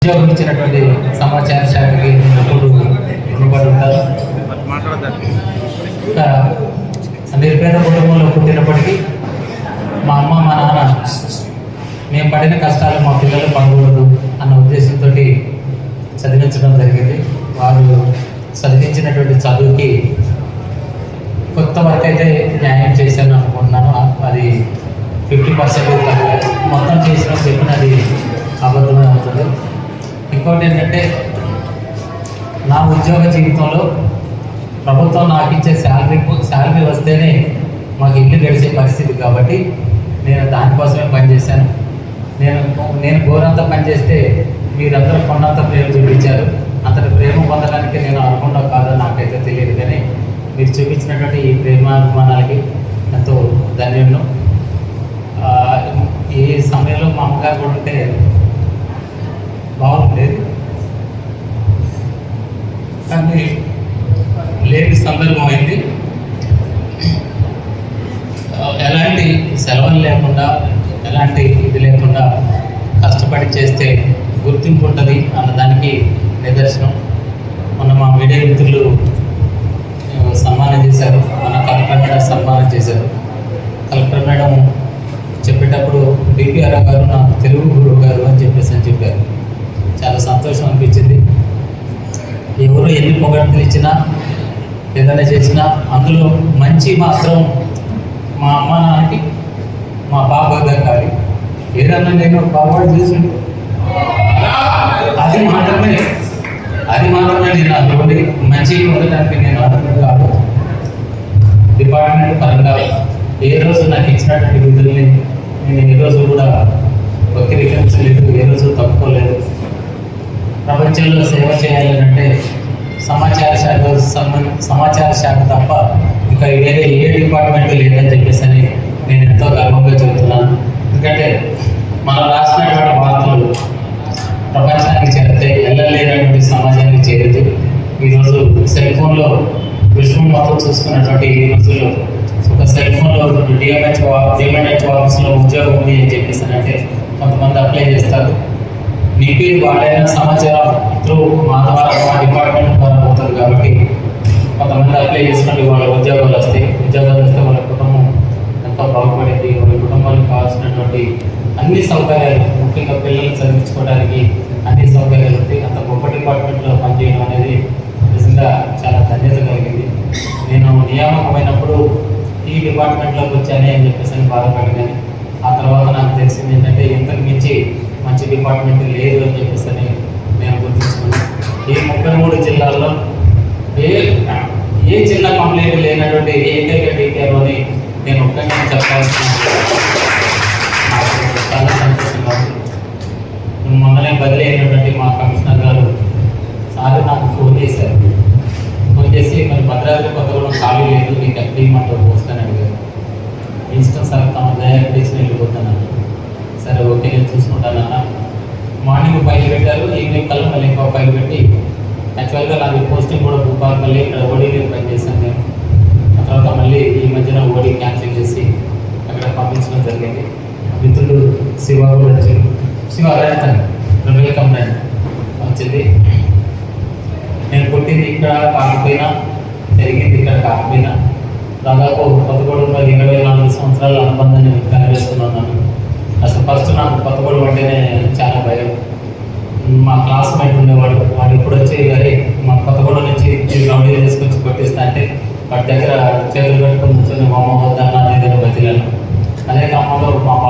ఉద్యోగం ఇచ్చినటువంటి సమాచార శాఖకి ఎప్పుడు రుణపడి ఉంటారు. నిర్పేద కుటుంబంలో పుట్టినప్పటికీ మా అమ్మ మా నాన్న మేము పడిన కష్టాలు మా పిల్లలు పడకూడదు అన్న ఉద్దేశంతో చదివించడం జరిగింది. వారు చదివించినటువంటి చదువుకి కొత్త వరకు అయితే న్యాయం చేశాను అనుకుంటున్నాను. అది 50% మొత్తం చేసిన చెప్పినది అబద్ధమే అవుతుంది. ఇంకోటి ఏంటంటే, నా ఉద్యోగ జీవితంలో ప్రభుత్వం నాకు ఇచ్చే శాలరీ వస్తేనే మాకు ఇల్లు గడిచే పరిస్థితి కాబట్టి నేను దానికోసమే పనిచేశాను. నేను ఘోరంతా పనిచేస్తే మీరందరూ కొన్నంత ప్రేమ చూపించారు. అంతటి ప్రేమ పొందడానికి నేను అనుకుండా కాదని నాకైతే తెలియదు, కానీ మీరు చూపించినటువంటి ఈ ప్రేమాభిమానాలకి ఎంతో ధన్యులను. ఈ సమయంలో మా అమ్మగారు కూడా ఉంటే బాగుండేది, కానీ లేని సందర్భం అయింది. ఎలాంటి సెలవులు లేకుండా, ఎలాంటి ఇది లేకుండా కష్టపడి చేస్తే గుర్తింపు ఉంటుంది అన్నదానికి నిదర్శనం. మొన్న మా మీడియా మిత్రులు సన్మానం చేశారు, మన కలెక్టర్ మేడం సన్మానం చేశారు. కలెక్టర్ మేడం చెప్పేటప్పుడు డిపిఆర్ గారు నాకు తెలుగు గురువు గారు అని చెప్పారు. చాలా సంతోషం అనిపించింది. ఎవరు ఎన్ని పొగడ్తలు ఇచ్చినా ఏదైనా చేసినా అందులో మంచి మాత్రం మా అమ్మ నాన్నకి మా బాబా దక్కాలి. ఏదన్నా నేను బాబాడు చూసి అది మాత్రమే నేను అనుకోండి. మంచి పొందడానికి నేను అనుకుని కాదు. డిపార్ట్మెంట్ పరంగా ఏ రోజు నాకు ఇచ్చినటువంటి విధుల్ని నేను ఏ రోజు కూడా వక్రీకరించలేదు, ఏ రోజు తప్పుకోలేదు. ప్రపంచంలో సేవ చేయాలంటే సమాచార శాఖ తప్ప ఇంకా వేరే ఏ డిపార్ట్మెంట్ లేదని చెప్పేసి నేను ఎంతో గర్వంగా చెబుతున్నాను. ఎందుకంటే మనం రాసినటువంటి వార్తలు ప్రపంచానికి చేరితే వెళ్ళలేనటువంటి సమాజానికి చేరితే ఈరోజు సెల్ ఫోన్లో విశ్వం మొత్తం చూసుకున్నటువంటి ఈ రోజుల్లో ఒక సెల్ ఫోన్లో డిఎంహెచ్ ఆఫీస్లో ఉద్యోగం ఉంది అని చెప్పేసి అంటే కొంతమంది అప్లై చేస్తారు. మీకు వాళ్ళైనా సమాచారం త్రూ మా ద్వారా మా డిపార్ట్మెంట్ ద్వారా పోతుంది కాబట్టి కొంతమంది అప్లై చేసినట్టు వాళ్ళ ఉద్యోగాలు వస్తే వాళ్ళ కుటుంబం ఎంతో బాగుపడింది. వాళ్ళ కుటుంబానికి కావాల్సినటువంటి అన్ని సౌకర్యాలు, ముఖ్యంగా పిల్లలు చదివించుకోవడానికి అన్ని సౌకర్యాలు ఉంటాయి. అంత గొప్ప డిపార్ట్మెంట్లో పనిచేయడం అనేది నిజంగా చాలా ధన్యత కలిగింది. నేను నియామకమైనప్పుడు ఈ డిపార్ట్మెంట్లోకి వచ్చానే అని చెప్పేసి బాధపడినాను. ఆ తర్వాత నాకు తెలిసింది ఏంటంటే ఇంతకు మించి మంచి డిపార్ట్మెంట్ లేదు అని చెప్పేసి నేను గుర్తించుకున్నాను. ఈ 33 జిల్లాల్లో ఏ చిన్న కంప్లైంట్ లేనటువంటి ఏకైక టీకేలోని నేను ఒక్కగా చెప్పాల్సిన నాకు చాలా సంతోషంగా ఉంది. మొన్ననే బదిలీ అయినటువంటి మా కమిషనర్ గారు సార్ నాకు ఫోన్ చేశారు. ఫోన్ చేసి మరి భద్రాద్రి కొత్తగూడెం ఖాళీ లేదు, నీకు ఎక్కడ ఇమ్మంటారు పోస్తాను అడిగారు. ఇష్టం సార్, తమ దయచేసి వెళ్ళిపోతాను. సరే ఓకే నేను చూసుకుంటానన్నా. మార్నింగ్ ఫైల్ పెట్టారు, ఈవినింగ్ కల్లా మళ్ళీ ఇంకో ఫైల్ పెట్టి యాక్చువల్గా నాకు పోస్టింగ్ కూడా భూపాలపల్లి ఇక్కడ ఓడీలో పనిచేశాను నేను. ఆ తర్వాత మళ్ళీ ఈ మధ్యన ఓడీ క్యాన్సిల్ చేసి అక్కడ పంపించడం జరిగింది. మిత్రుడు శివ కూడా వచ్చారు. శివ రండి, వెల్కమ్ రండి వచ్చింది. నేను పుట్టింది ఇక్కడ కాకపోయినా, పెరిగింది ఇక్కడ కాకపోయినా దాదాపు కొత్తగూడెంలో 24 సంవత్సరాల అనుబంధాన్ని కనవేస్తున్నాను. అసలు ఫస్ట్ నాకు కొత్తగూడెం అంటేనే చాలా భయం. మా క్లాస్మేట్ ఉండేవాడు, వాడు ఇప్పుడు వచ్చి అరే మా కొత్తగూడెం నుంచి రౌడీలు తీసుకొచ్చి కొట్టిస్తా అంటే వాడి దగ్గర చేతులు పెట్టుకుని కూర్చొని మా అమ్మ వద్దా నా దగ్గర బతిలాను. అదే క్రమంలో మా అమ్మ